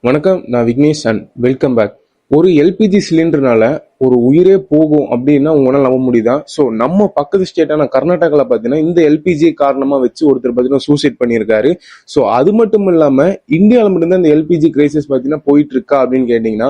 வணக்கம், நான் Vignesh and welcome back. ஒரு எல்பிஜி சிலிண்டர்னால ஒரு உயிரே போகும் அப்படின்னா உங்களால் நம்ப முடியுதா? ஸோ நம்ம பக்கத்து ஸ்டேட்டான கர்நாடகாவில் பார்த்தீங்கன்னா இந்த எல்பிஜி காரணமாக வச்சு ஒருத்தர் பார்த்தீங்கன்னா சூசைட் பண்ணியிருக்காரு. ஸோ அது மட்டும் இல்லாமல் இந்தியாவில் மட்டும்தான் இந்த எல்பிஜி கிரைசிஸ் பார்த்தீங்கன்னா போயிட்டு இருக்கா அப்படின்னு கேட்டிங்கன்னா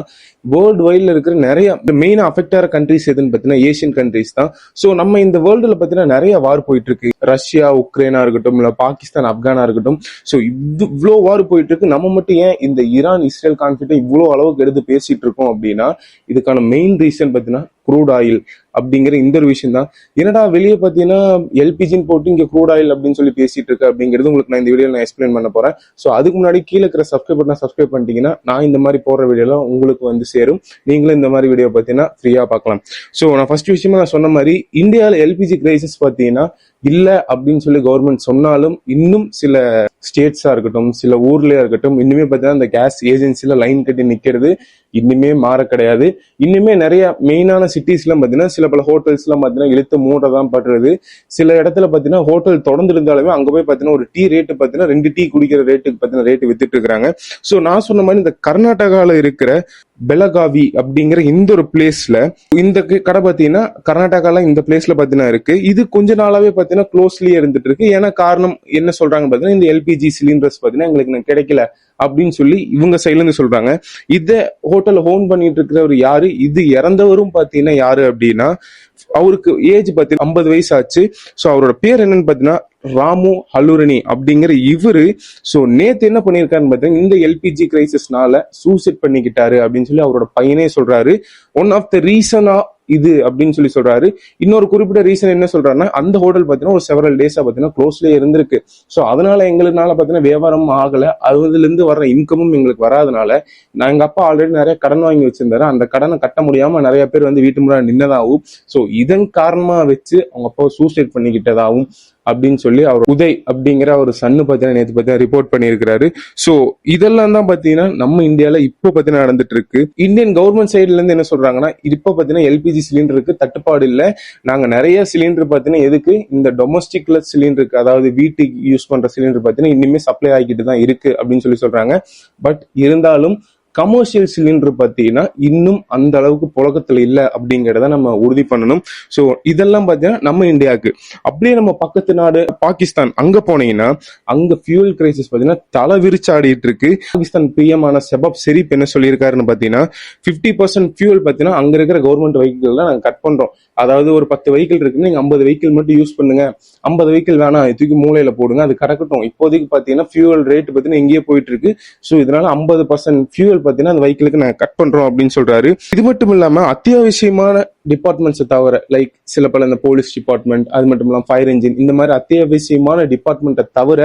வேர்ல்டு வைடில் இருக்கிற நிறைய மெயினாக அஃபெக்ட் ஆகிற கண்ட்ரிஸ் எதுன்னு பார்த்தீங்கன்னா ஏஷியன் கண்ட்ரிஸ் தான். ஸோ நம்ம இந்த வேர்ல்டில் பார்த்தீங்கன்னா நிறைய வார் போயிட்டு இருக்கு. ரஷ்யா உக்ரைனா இருக்கட்டும், இல்லை பாகிஸ்தான் ஆப்கானா இருக்கட்டும். ஸோ இவ்வளோ வார் போயிட்டு இருக்கு. நம்ம மட்டும் ஏன் இந்த ஈரான் இஸ்ரேல் கான்ஃபிளிக்ட் இவ்வளோ அளவுக்கு எடுத்து பேசிட்டு இருக்கோம் அப்படின்னா இதுக்கான மெயின் ரீசன் பார்த்தீங்கன்னா க்ரூட் ஆயில் அப்படிங்கிற இந்த ஒரு விஷயம் தான். என்னடா வெளியே பார்த்தீங்கன்னா எல்பிஜின்னு போட்டு இங்கே க்ரூட் ஆயில் அப்படின்னு சொல்லி பேசிட்டு இருக்கு அப்படிங்கிறது உங்களுக்கு நான் இந்த வீடியோவில் நான் எக்ஸ்பிளைன் பண்ண போறேன். ஸோ அதுக்கு முன்னாடி கீழே இருக்கிற சப்ஸ்கிரைப் பட்டனை சப்ஸ்கிரைப் பண்ணிட்டீங்கன்னா நான் இந்த மாதிரி போடுற வீடியோலாம் உங்களுக்கு வந்து சேரும். நீங்களும் இந்த மாதிரி வீடியோ பார்த்தீங்கன்னா ஃப்ரீயாக பார்க்கலாம். ஸோ நான் ஃபர்ஸ்ட் விஷயமா நான் சொன்ன மாதிரி இந்தியாவில் எல்பிஜி கிரைசிஸ் பார்த்தீங்கன்னா இல்லை அப்படின்னு சொல்லி கவர்மெண்ட் சொன்னாலும் இன்னும் சில ஸ்டேட்ஸா இருக்கட்டும், சில ஊர்லயா இருக்கட்டும், இன்னுமே பார்த்தீங்கன்னா இந்த கேஸ் ஏஜென்சில லைன் கட்டி நிக்கிறது இன்னுமே மாற கிடையாது. இன்னுமே நிறைய மெயினான சிட்டிஸ்லாம் பார்த்தீங்கன்னா சில பல ஹோட்டல்ஸ்லாம் பார்த்தீங்கன்னா இழுத்து மூடதான் படுறது. சில இடத்துல பார்த்தீங்கன்னா ஹோட்டல் தொடர்ந்து இருந்தாலுமே அங்கே போய் பார்த்தீங்கன்னா ஒரு டீ ரேட்டு பார்த்தீங்கன்னா 2 டீ குடிக்கிற ரேட்டுக்கு பார்த்தீங்கன்னா ரேட்டு வித்துட்டு இருக்காங்க. ஸோ நான் சொன்ன மாதிரி இந்த கர்நாடகாவில் இருக்கிற பெலகாவி அப்படிங்கிற இந்த ஒரு பிளேஸ்ல இந்த கடை பார்த்தீங்கன்னா கர்நாடகால இந்த பிளேஸ்ல பார்த்தீங்கன்னா இருக்கு. இது கொஞ்ச நாளாவே பார்த்தீங்கன்னா க்ளோஸ்லயே இருந்துட்டு இருக்கு. ஏன்னா காரணம் என்ன சொல்றாங்க பார்த்தீங்கன்னா இந்த எல்பிஜி சிலிண்டர்ஸ் பார்த்தீங்கன்னா எங்களுக்கு கிடைக்கல அப்படின்னு சொல்லி இவங்க சைட்ல இருந்து சொல்றாங்க. இத ஹோட்டல் ஹோன் பண்ணிட்டு இருக்கிறவர் யாரு? இது இறந்தவரும் பாத்தீங்கன்னா யாரு அப்படின்னா அவருக்கு ஏஜ் பார்த்தீங்கன்னா 50 வயசு ஆச்சு. ஸோ அவரோட பேர் என்னன்னு பாத்தீங்கன்னா ராமு ஹலுரணி அப்படிங்கிற இவரு. ஸோ நேத்து என்ன பண்ணியிருக்காருன்னு பார்த்தீங்கன்னா இந்த எல்பிஜி கிரைசிஸ்னால சூசைட் பண்ணிக்கிட்டாரு அப்படின்னு சொல்லி அவரோட பையனே சொல்றாரு. ஒன் ஆஃப் த ரீசனா இது அப்படின்னு சொல்லி சொல்றாரு. இன்னொரு குறிப்பிட்ட ரீசன் என்ன சொல்றாருன்னா அந்த ஹோட்டல் பார்த்தீங்கன்னா ஒரு செவரல் டேஸா பார்த்தீங்கன்னா க்ளோஸ்லயே இருந்திருக்கு. ஸோ அதனால எங்களுக்குனால பார்த்தீங்கன்னா வியாபாரம் ஆகல, அதுல இருந்து வர்ற இன்கமும் எங்களுக்கு வராதனால எங்க அப்பா ஆல்ரெடி நிறைய கடன் வாங்கி வச்சிருந்தாரு. அந்த கடனை கட்ட முடியாம நிறைய பேர் வந்து வீட்டு முன்னாடி நின்னதாகவும், ஸோ இதன் காரணமா வச்சு அவங்க அப்பா சூசைட் பண்ணிக்கிட்டதாகவும் அப்படின்னு சொல்லி அவர் உதய் அப்படிங்கிற ஒரு சன்னு பார்த்தீங்கன்னா நேற்று பார்த்தீங்கன்னா ரிப்போர்ட் பண்ணியிருக்கிறாரு. ஸோ இதெல்லாம் தான் பார்த்தீங்கன்னா நம்ம இந்தியாவில இப்போ பார்த்தீங்கன்னா நடந்துட்டு இருக்கு. இந்தியன் கவர்மெண்ட் சைட்ல இருந்து என்ன சொல்றாங்கன்னா இப்போ பார்த்தீங்கன்னா எல்பிஜி சிலிண்டருக்கு தட்டுப்பாடு இல்லை, நாங்க நிறைய சிலிண்டர் பார்த்தீங்கன்னா எதுக்கு இந்த டொமஸ்டிக்ல சிலிண்டருக்கு, அதாவது வீட்டுக்கு யூஸ் பண்ற சிலிண்டர் பார்த்தீங்கன்னா இன்னுமே சப்ளை ஆகிட்டு தான் இருக்கு அப்படின்னு சொல்லி சொல்றாங்க. பட் இருந்தாலும் கமர்ஷியல் சிலிண்டர் பார்த்தீங்கன்னா இன்னும் அந்த அளவுக்கு புழக்கத்துல இல்லை அப்படிங்கிறத நம்ம உறுதி பண்ணணும். ஸோ இதெல்லாம் பார்த்தீங்கன்னா நம்ம இந்தியாவுக்கு. அப்படியே நம்ம பக்கத்து நாடு பாகிஸ்தான் அங்க போனீங்கன்னா அங்க ஃபியூல் கிரைசிஸ் பார்த்தீங்கன்னா தலை விரிச்சாடிட்டு இருக்கு. பாகிஸ்தான் பிஎம் ஆன ஷெபாப் ஷெரீப் என்ன சொல்லியிருக்காருன்னு பார்த்தீங்கன்னா 50% ஃபியூல் பார்த்தீங்கன்னா அங்க இருக்கிற கவர்மெண்ட் வெஹிக்கிள்லாம் நாங்கள் கட் பண்றோம். அதாவது ஒரு 10 வெஹிக்கிள் இருக்குன்னு நீங்க 50 வெஹிக்கிள் மட்டும் யூஸ் பண்ணுங்க, 50 வெஹிக்கிள் வேணாம் தூக்கி மூலையில போடுங்க, அது கிடக்கட்டும். இப்போதைக்கு பாத்தீங்கன்னா ஃபியூல் ரேட் பார்த்தீங்கன்னா எங்கேயே போயிட்டு இருக்கு. ஸோ இதனால 50% ஃபியூல் பார்த்தீங்கன்னா அந்த வெஹிக்கிளுக்கு நாங்கள் கட் பண்றோம் அப்படின்னு சொல்றாரு. இது மட்டும் இல்லாம அத்தியாவசியமான டிபார்ட்மெண்ட்ஸை தவிர லைக் சில பல இந்த போலீஸ் டிபார்ட்மெண்ட், அது மட்டும் இல்லாமல் ஃபயர் என்ஜின், இந்த மாதிரி அத்தியாவசியமான டிபார்ட்மெண்ட்டை தவிர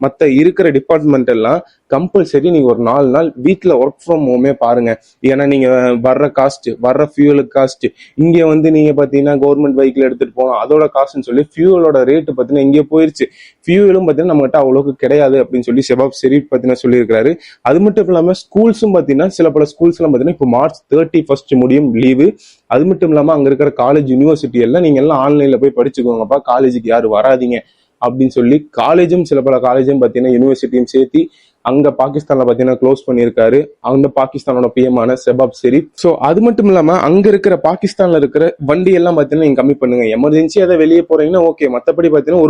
மற்ற இருக்கிற டிபார்ட்மெண்ட் எல்லாம் கம்பல்சரி நீங்க ஒரு 4 நாள் வீட்டில் ஒர்க் ஃப்ரம் ஹோமே பாருங்க. ஏன்னா நீங்க வர்ற காஸ்ட், வர்ற ஃபியூலுக்கு காஸ்ட், இங்க வந்து நீங்க பாத்தீங்கன்னா கவர்மெண்ட் வெஹிக்கிள் எடுத்துட்டு போனோம் அதோட காஸ்ட்னு சொல்லி ஃபியூலோட ரேட்டு பார்த்தீங்கன்னா எங்கேயோ போயிருச்சு. ஃபியூலும் பார்த்தீங்கன்னா நம்மகிட்ட அவ்வளோக்கு கிடையாது அப்படின்னு சொல்லி ஷெபாப் ஷெரீப் பார்த்தீங்கன்னா சொல்லியிருக்காரு. அது மட்டும் இல்லாமல் ஸ்கூல்ஸும் பார்த்தீங்கன்னா சில பல ஸ்கூல்ஸ்லாம் பார்த்தீங்கன்னா இப்போ March 31 முடியும் லீவு. அது மட்டும் இல்லாமல் அங்கே இருக்கிற காலேஜ் யூனிவர்சிட்டி எல்லாம் நீங்க எல்லாம் ஆன்லைன்ல போய் படிச்சுக்கோங்கப்பா, காலேஜுக்கு யாரும் வராதிங்க அப்படின்னு சொல்லி காலேஜும் சில பல காலேஜும் பார்த்தீங்கன்னா யூனிவர்சிட்டியும் சேர்த்தி அங்க பாகிஸ்தான்ல பாத்தீங்கன்னா க்ளோஸ் பண்ணியிருக்காரு அந்த பாகிஸ்தானோட பிஎம் ஆன ஷெபாப் ஷெரீப். ஸோ அது மட்டும் இல்லாம அங்க இருக்கிற பாகிஸ்தான்ல இருக்கிற வண்டி எல்லாம் பாத்தீங்கன்னா நீங்க கம்மி பண்ணுங்க. எமர்ஜென்சி அதை வெளியே போறீங்கன்னா ஓகே, மத்தபடி பாத்தீங்கன்னா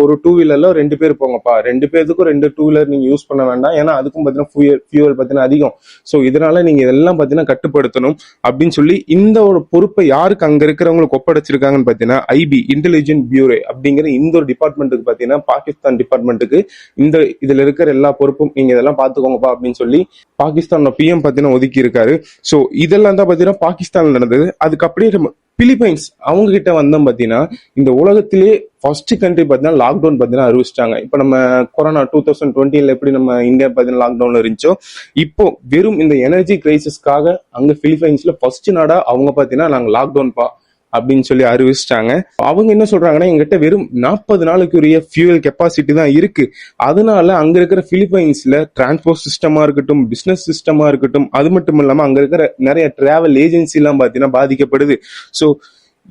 ஒரு டூ வீலர்ல 2 பேர் போங்கப்பா, 2 பேருக்கும் 2 டூ வீலர் நீங்க யூஸ் பண்ண வேண்டாம், ஏன்னா அதுக்கும் பாத்தீங்கன்னா ஃபியூவல் பாத்தீங்கன்னா அதிகம். ஸோ இதனால நீங்க இதெல்லாம் பாத்தீங்கன்னா கட்டுப்படுத்தணும் அப்படின்னு சொல்லி இந்த ஒரு பொறுப்பை யாருக்கு அங்க இருக்கிறவங்களுக்கு ஒப்படைச்சிருக்காங்கன்னு பாத்தீங்கன்னா ஐபி இன்டெலிஜென்ட் பியூரோ அப்படிங்கிற இந்த ஒரு டிபார்ட்மெண்ட்டுக்கு பாத்தீங்கன்னா பாகிஸ்தான் டிபார்ட்மெண்ட்டுக்கு இந்த இதுல இருக்கிற எல்லா நீங்க இதெல்லாம் பாத்துக்கோங்கப்பா அப்படின்னு சொல்லி பாகிஸ்தானோட பிஎம் பாத்தீங்கன்னா ஒதுக்கி இருக்காரு. சோ இதெல்லாம் தான் பாத்தீங்கன்னா பாகிஸ்தான்ல நடந்தது. அதுக்கு அப்படியே நம்ம பிலிப்பைன்ஸ் அவங்க கிட்ட வந்தோம் பாத்தீங்கன்னா இந்த உலகத்திலே ஃபர்ஸ்ட் கண்ட்ரி பாத்தீங்கன்னா லாக்டவுன் பாத்தீங்கன்னா அறிவிச்சிட்டாங்க. இப்ப நம்ம கொரோனா 2020 எப்படி நம்ம இந்தியா பாத்தீங்கன்னா லாக்டவுன்ல இருந்துச்சோ இப்போ வெறும் இந்த எனர்ஜி கிரைசிஸ்க்காக அங்க பிலிப்பைன்ஸ்ல ஃபர்ஸ்ட் நாடா அவங்க பாத்தீங்கன்னா நாங்க லாக்டவுன் அப்படின்னு சொல்லி அறிவிச்சிட்டாங்க. அவங்க என்ன சொல்றாங்கன்னா எங்கிட்ட வெறும் 40 நாளுக்குரிய ஃபியூவல் கெப்பாசிட்டி தான் இருக்கு. அதனால அங்க இருக்கிற பிலிப்பைன்ஸ்ல டிரான்ஸ்போர்ட் சிஸ்டமா இருக்கட்டும், பிசினஸ் சிஸ்டமா இருக்கட்டும், அது மட்டும் இல்லாம அங்க இருக்கிற நிறைய டிராவல் ஏஜென்சி எல்லாம் பாத்தீங்கன்னா பாதிக்கப்படுது. ஸோ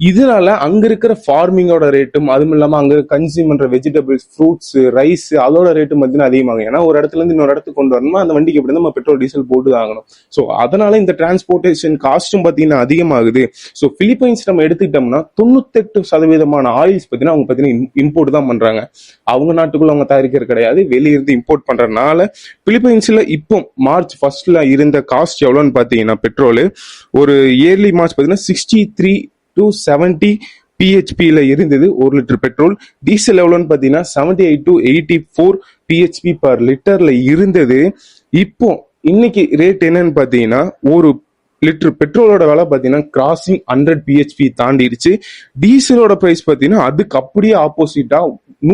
இதனால அங்க இருக்கிற ஃபார்மிங்கோட ரேட்டும் அதுவும் இல்லாம அங்க கன்சியூம் பண்ற வெஜிடபிள்ஸ், ஃப்ரூட்ஸ், ரைஸ் அதோட ரேட்டும் பார்த்தீங்கன்னா அதிகமாகும். ஏன்னா ஒரு இடத்துல இருந்து இன்னொரு இடத்துக்கு கொண்டு வரணும்னா அந்த வண்டிக்கு எப்படி நம்ம பெட்ரோல் டீசல் போட்டு ஆகணும். ஸோ அதனால இந்த டிரான்ஸ்போர்டேஷன் காஸ்டும் பார்த்தீங்கன்னா அதிகமாகுது. ஸோ பிலிப்பைன்ஸ் நம்ம எடுத்துக்கிட்டோம்னா 98% ஆயில்ஸ் பார்த்தீங்கன்னா அவங்க பார்த்தீங்கன்னா இம்போர்ட் தான் பண்றாங்க. அவங்க நாட்டுக்குள்ள அவங்க தயாரிக்கிறது கிடையாது, வெளியிருந்து இம்போர்ட் பண்றதுனால பிலிப்பைன்ஸ்ல இப்போ மார்ச் ஃபர்ஸ்ட்ல இருந்த காஸ்ட் எவ்வளோன்னு பார்த்தீங்கன்னா பெட்ரோல் ஒரு இயர்லி மார்ச் பார்த்தீங்கன்னா 63 to 70 பிஹெச்பியில இருந்தது 1 லிட்டர் பெட்ரோல். டீசல் எவ்வளோன்னு பார்த்தீங்கன்னா 78 to 84 பிஹெச்பி பர் லிட்டர்ல இருந்தது. இப்போ இன்னைக்கு ரேட் என்னன்னு பார்த்தீங்கன்னா ஒரு லிட்டர் பெட்ரோலோட விலை பார்த்தீங்கன்னா கிராசிங் 100 பிஹெச்பி தாண்டிடுச்சு. டீசலோட பிரைஸ் பார்த்தீங்கன்னா அதுக்கு அப்படியே ஆப்போசிட்டா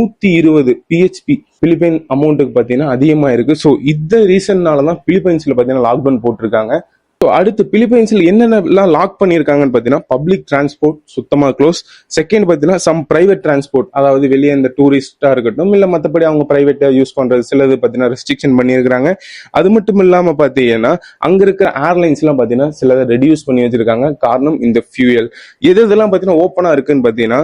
120 பிஹெச்பி பிலிப்பைன் அமௌண்ட்டுக்கு பார்த்தீங்கன்னா அதிகமா இருக்கு. ஸோ இந்த ரீசன்னால தான் பிலிப்பைன்ஸ்ல பார்த்தீங்கன்னா லாக்டவுன் போட்டிருக்காங்க. ஸோ அடுத்து பிலிப்பைன்ஸ்ல என்னென்னலாம் லாக் பண்ணியிருக்காங்கன்னு பார்த்தீங்கன்னா பப்ளிக் டிரான்ஸ்போர்ட் சுத்தமாக க்ளோஸ். செகண்ட் பார்த்தீங்கன்னா சம் பிரைவேட் டிரான்ஸ்போர்ட், அதாவது வெளியே இந்த டூரிஸ்டா இருக்கட்டும் இல்லை மற்றபடி அவங்க பிரைவேட்டா யூஸ் பண்றது சிலது பார்த்தீங்கன்னா ரெஸ்ட்ரிக்ஷன் பண்ணியிருக்காங்க. அது மட்டும் இல்லாமல் பார்த்தீங்கன்னா அங்க இருக்கிற ஏர்லைன்ஸ்லாம் பார்த்தீங்கன்னா சிலதை ரெடியூஸ் பண்ணி வச்சிருக்காங்க. காரணம் இந்த ஃபியூயல். இதெல்லாம் பார்த்தீங்கன்னா ஓப்பனா இருக்குன்னு பார்த்தீங்கன்னா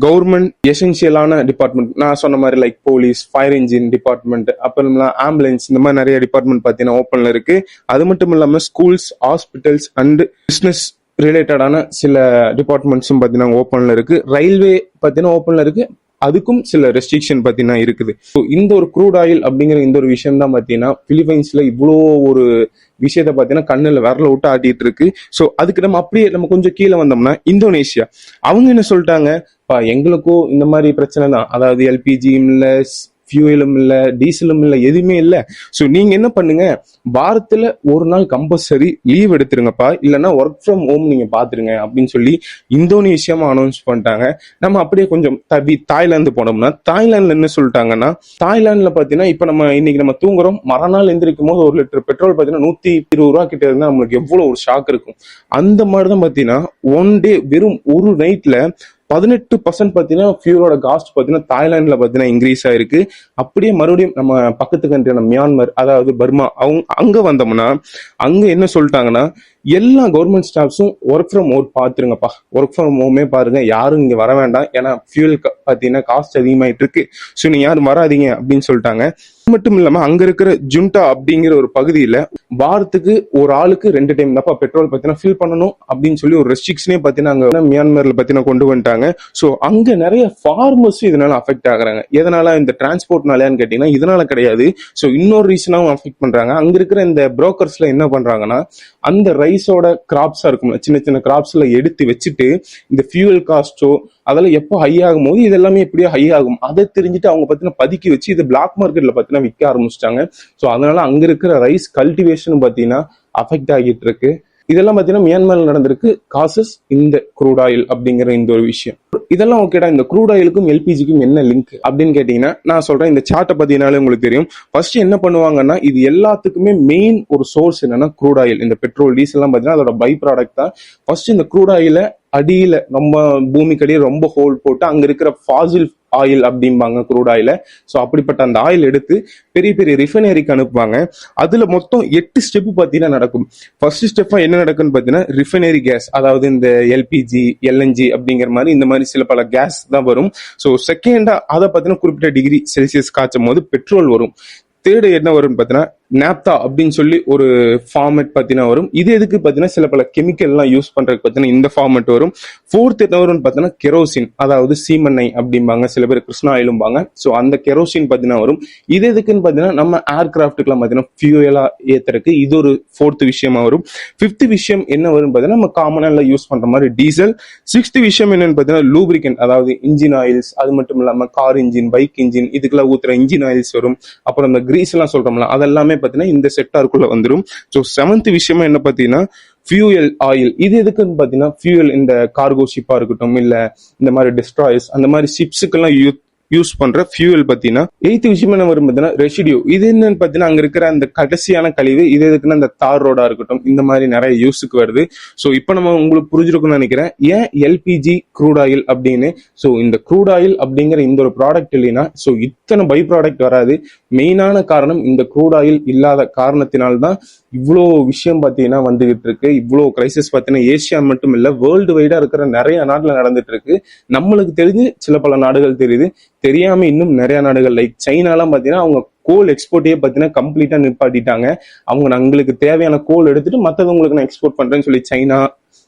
கவர்மெண்ட் எசென்சியலான டிபார்ட்மெண்ட் நான் சொன்ன மாதிரி like police, fire engine department, அப்புறம்லாம் ஆம்புலன்ஸ், இந்த மாதிரி நிறைய டிபார்ட்மெண்ட் பார்த்தீங்கன்னா ஓப்பன்ல இருக்கு. அது மட்டும் இல்லாமல் ஸ்கூல்ஸ், ஹாஸ்பிட்டல்ஸ் அண்ட் பிஸ்னஸ் ரிலேட்டடான சில டிபார்ட்மெண்ட்ஸும் பார்த்தீங்கன்னா ஓப்பன்ல இருக்கு. ரயில்வே பார்த்தீங்கன்னா ஓப்பன்ல இருக்கு. அதுக்கும் சில ரெஸ்ட்ரிக்ஷன் பார்த்தீங்கன்னா இருக்குது. ஸோ இந்த ஒரு க்ரூட் ஆயில் அப்படிங்கிற இந்த ஒரு விஷயம் தான் பார்த்தீங்கன்னா பிலிப்பைன்ஸ்ல இவ்வளோ ஒரு விஷயத்த பார்த்தீங்கன்னா கண்ணில் விரல விட்டு ஆட்டிட்டு இருக்கு. ஸோ அதுக்கு நம்ம அப்படியே நம்ம கொஞ்சம் கீழே வந்தோம்னா இந்தோனேஷியா அவங்க என்ன சொல்லிட்டாங்க, எங்களுக்கும் இந்த மாதிரி பிரச்சனை தான், அதாவது எல்பிஜியும் இல்லை, ஃபியூயலும் இல்லை, டீசலும் இல்லை, எதுவுமே இல்லை. ஸோ நீங்க என்ன பண்ணுங்க, வாரத்துல ஒரு நாள் கம்பல்சரி லீவ் எடுத்துருங்கப்பா, இல்லைன்னா ஒர்க் ஃப்ரம் ஹோம் நீங்க பாத்துருங்க அப்படின்னு சொல்லி இந்தோனேஷியாவும் அனௌன்ஸ் பண்ணிட்டாங்க. நம்ம அப்படியே கொஞ்சம் தாய்லாந்து போனோம்னா தாய்லாந்துல என்ன சொல்லிட்டாங்கன்னா, தாய்லாந்துல பாத்தீங்கன்னா இப்ப நம்ம இன்னைக்கு நம்ம தூங்குறோம், மறுநாள் எந்திரிக்கும் போது 1 லிட்டர் பெட்ரோல் பாத்தீங்கன்னா 120 ரூபா கிட்ட இருந்தா நம்மளுக்கு எவ்வளவு ஒரு ஷாக் இருக்கும். அந்த மாதிரிதான் பாத்தீங்கன்னா ஒன் டே வெறும் ஒரு நைட்ல 18% பார்த்தீங்கன்னா ஃபியூலோட காஸ்ட் பார்த்தீங்கன்னா தாய்லாந்துல பார்த்தீங்கன்னா இன்க்ரீஸ் ஆயிருக்கு. அப்படியே மறுபடியும் நம்ம பக்கத்து கண்ட்ரியான மியான்மர், அதாவது பர்மா, அவங்க அங்க வந்தோம்னா அங்க என்ன சொல்லிட்டாங்கன்னா எல்லா கவர்மெண்ட் ஸ்டாஃப்ஸும் ஒர்க் ஃப்ரம் ஹோம் பாத்துருங்கப்பா, ஒர்க் ஃப்ரம் ஹோமே பாருங்க, யாரும் இங்க வர வேண்டாம், ஏன்னா ஃபியூல் பார்த்தீங்கன்னா காஸ்ட் அதிகமாயிட்டு இருக்கு, ஸோ நீ யாரும் வராதீங்க அப்படின்னு சொல்லிட்டாங்க. மட்டும் இல்லாம அங்க இருக்கிற ஜுண்டா அப்படிங்கிற ஒரு பகுதியில வாரத்துக்கு ஒரு ஆளுக்கு 2 டைம் தான்ப்பா பெட்ரோல் பார்த்தீங்கன்னா ஃபில் பண்ணணும் அப்படின்னு சொல்லி ஒரு ரெஸ்ட்ரிக்ஷனே பார்த்தீங்கன்னா அங்க மியான்மர்ல பார்த்தீங்கன்னா கொண்டு வந்துட்டாங்க. ஸோ அங்க நிறைய ஃபார்மர்ஸும் இதனால அஃபெக்ட் ஆகுறாங்க. எதனால இந்த டிரான்ஸ்போர்ட்னாலன்னு கேட்டீங்கன்னா இதனால கிடையாது. ஸோ இன்னொரு ரீசனாவும் அஃபெக்ட் பண்றாங்க. அங்க இருக்கிற இந்த புரோக்கர்ஸ்ல என்ன பண்றாங்கன்னா அந்த ரைஸோட கிராப்ஸா இருக்கும், சின்ன சின்ன கிராப்ஸ்ல எடுத்து வச்சுட்டு இந்த ஃபியூவல் காஸ்டோ அதெல்லாம் எப்போ ஹை ஆகும் போது இது எல்லாமே எப்படியோ ஹை ஆகும், அதை தெரிஞ்சுட்டு அவங்க பார்த்தீங்கன்னா பதுக்கி வச்சு இது பிளாக் மார்க்கெட்ல பார்த்தீங்கன்னா விற்க ஆரம்பிச்சிட்டாங்க. ஸோ அதனால அங்க இருக்கிற ரைஸ் கல்டிவேஷன் பார்த்தீங்கன்னா அஃபெக்ட் ஆகிட்டு இருக்கு. இதெல்லாம் பார்த்தீங்கன்னா மியான்மர்ல நடந்திருக்கு காசஸ் இந்த க்ரூட் ஆயில் அப்படிங்கிற இந்த ஒரு விஷயம். இதெல்லாம் ஓகேடா, இந்த க்ரூட் ஆயிலுக்கும் எல்பிஜிக்கும் என்ன லிங்க் அப்படின்னு கேட்டீங்கன்னா நான் சொல்றேன், இந்த சார்ட்டை பத்தினாலே உங்களுக்கு தெரியும். ஃபர்ஸ்ட் என்ன பண்ணுவாங்கன்னா இது எல்லாத்துக்குமே மெயின் ஒரு சோர்ஸ் என்னன்னா க்ரூட் ஆயில். இந்த பெட்ரோல் டீசல் எல்லாம் பார்த்தீங்கன்னா அதோட பை ப்ராடக்ட் தான். ஃபர்ஸ்ட் இந்த க்ரூட் ஆயில அடியில ரொம்ப பூமிக்கு அடியே ரொம்ப ஹோல் போட்டு அங்க இருக்கிற ஃபாசில் ஆயில் அப்படிம்பாங்க க்ரூட் ஆயில. ஸோ அப்படிப்பட்ட அந்த ஆயில் எடுத்து பெரிய பெரிய ரிஃபைனரிக்கு அனுப்புவாங்க. அதுல மொத்தம் 8 ஸ்டெப் பார்த்தீங்கன்னா நடக்கும். ஃபர்ஸ்ட் ஸ்டெப்பா என்ன நடக்குன்னு பார்த்தீங்கன்னா ரிஃபைனரி கேஸ், அதாவது இந்த எல்பிஜி, எல்என்ஜி அப்படிங்கிற மாதிரி இந்த மாதிரி சில பல கேஸ் தான் வரும். ஸோ செகண்டா அதை பார்த்தீங்கன்னா குறிப்பிட்ட டிகிரி செல்சியஸ் காய்ச்சும் போது பெட்ரோல் வரும். தேர்டு என்ன வரும்னு பார்த்தீங்கன்னா நாப்தா அப்படின்னு சொல்லி ஒரு ஃபார்மேட் பார்த்தீங்கன்னா வரும். இது எதுக்கு பார்த்தீங்கன்னா சில பல கெமிக்கல் எல்லாம் யூஸ் பண்றதுக்கு பார்த்தீங்கன்னா இந்த ஃபார்மேட் வரும். ஃபோர்த் என்ன வரும்னு பார்த்தீங்கன்னா கெரோசின், அதாவது சீமெண்ணெய் அப்படிம்பாங்க, சில பேர் கிருஷ்ணா ஆயிலும்பாங்க. ஸோ அந்த கெரோசின் பார்த்தீங்கன்னா வரும். இது எதுக்குன்னு பார்த்தீங்கன்னா நம்ம ஏர்கிராஃப்ட்டுக்குலாம் பார்த்தீங்கன்னா ஃபியூயலா ஏத்துறதுக்கு இது ஒரு ஃபோர்த் விஷயமா வரும். ஃபிஃப்த் விஷயம் என்ன வரும் பார்த்தீங்கன்னா நம்ம காமனா எல்லாம் யூஸ் பண்ற மாதிரி டீசல். சிக்ஸ்த் விஷயம் என்னன்னு பார்த்தீங்கன்னா லூப்ரிகன்ட், அதாவது இன்ஜின் ஆயில்ஸ். அது மட்டும் இல்லாம கார் இன்ஜின், பைக் இன்ஜின், இதுக்கெல்லாம் ஊத்துற இன்ஜின் ஆயில்ஸ் வரும். அப்புறம் இந்த கிரீஸ் எல்லாம் சொல்றோம்ல அதெல்லாமே பார்த்தீங்கன்னா இந்த செக்டாருக்குள்ள வந்துடும். ஸோ செவன்த் விஷயமா என்ன பார்த்தீங்கன்னா ஃபியூயல் ஆயில். இது எதுக்குன்னு பார்த்தீங்கன்னா ஃபியூயல் இந்த கார்கோ ஷிப்பா இருக்கட்டும், இல்ல இந்த மாதிரி டிஸ்ட்ராயர்ஸ் அந்த மாதிரி ஷிப்ஸுக்கெல்லாம் யூஸ் பண்ற ஃபியூவல் பத்தினா. எய்த் விஷயம் என்ன வரும் பார்த்தீங்கன்னா ரெசிடியூ. இது என்னன்னு பார்த்தீங்கன்னா அங்க இருக்கிற அந்த கடைசியான கழிவு. இது எதுக்குன்னா அந்த தார் ரோடா இருக்கட்டும், இந்த மாதிரி நிறைய யூஸுக்கு வருது. ஸோ இப்போ நம்ம உங்களுக்கு புரிஞ்சிருக்கும்னு நினைக்கிறேன் ஏன் எல்பிஜி க்ரூட் ஆயில் அப்படின்னு. ஸோ இந்த க்ரூட் ஆயில் அப்படிங்கிற இந்த ஒரு ப்ராடக்ட் இல்லைன்னா ஸோ இத்தனை பை ப்ராடக்ட் வராது. மெயினான காரணம் இந்த க்ரூட் ஆயில் இல்லாத காரணத்தினால்தான் இவ்வளோ விஷயம் பார்த்தீங்கன்னா வந்துகிட்டு இருக்கு. இவ்வளோ கிரைசிஸ் பார்த்தீங்கன்னா ஏசியா மட்டும் இல்லை, வேர்ல்டு வைடா இருக்கிற நிறைய நாட்டில் நடந்துட்டு இருக்கு. நம்மளுக்கு தெரிஞ்சு சில பல நாடுகள் தெரியுது, தெரியாம இன்னும் நிறைய நாடுகள் லைக் சைனாலாம் பார்த்தீங்கன்னா அவங்க கோல் எக்ஸ்போர்ட்டையே பார்த்தீங்கன்னா கம்ப்ளீட்டா நிப்பாட்டிட்டாங்க. அவங்க எங்களுக்கு தேவையான கோல் எடுத்துட்டு மற்றது உங்களுக்கு நான் எக்ஸ்போர்ட் பண்றேன்னு சொல்லி சைனா,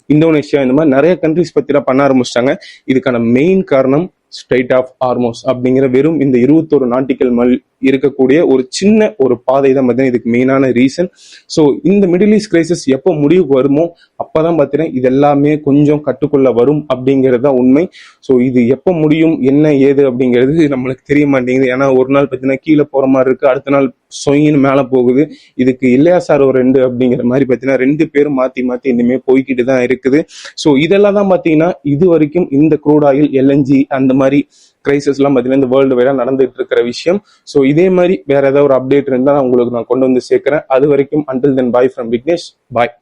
இந்தோனேஷியா இந்த மாதிரி நிறைய கண்ட்ரிஸ் பத்திலாம் பண்ண ஆரம்பிச்சிட்டாங்க. இதுக்கான மெயின் காரணம் ஸ்ட்ரைட் ஆஃப் ஹார்மோஸ் அப்படிங்கிற வெறும் இந்த 21 நாட்டிக்கல் மைல் இருக்கக்கூடிய ஒரு சின்ன ஒரு பாதை தான் பார்த்தீங்கன்னா இதுக்கு மெயினான ரீசன். ஸோ இந்த மிடில் ஈஸ்ட் கிரைசிஸ் எப்போ முடிவுக்கு வருமோ அப்பதான் பார்த்தீங்கன்னா இது எல்லாமே கொஞ்சம் கட்டுக்குள்ள வரும் அப்படிங்கிறது தான் உண்மை. ஸோ இது எப்போ முடியும் என்ன ஏது அப்படிங்கிறது நம்மளுக்கு தெரிய மாட்டேங்குது. ஏன்னா ஒரு நாள் பார்த்தீங்கன்னா கீழே போற மாதிரி இருக்கு, அடுத்த நாள் சொயின்னு மேலே போகுது. இதுக்கு இல்லையா சார் ஒரு ரெண்டு அப்படிங்கிற மாதிரி பார்த்தீங்கன்னா ரெண்டு பேரும் மாற்றி மாற்றி இனிமேல் போய்கிட்டு தான் இருக்குது. ஸோ இதெல்லாம் தான் பார்த்தீங்கன்னா இது வரைக்கும் இந்த க்ரூட் ஆயில் எல்என்ஜி அந்த மாதிரி கிரைசிஸ் எல்லாம் பார்த்தீங்கன்னா இந்த வேர்ல்டு வைடா நடந்துட்டு இருக்கிற விஷயம். ஸோ இதே மாதிரி வேற ஏதாவது ஒரு அப்டேட் இருந்தால் உங்களுக்கு நான் கொண்டு வந்து சேர்க்கிறேன். அது வரைக்கும் until then bye from Vignesh. Bye.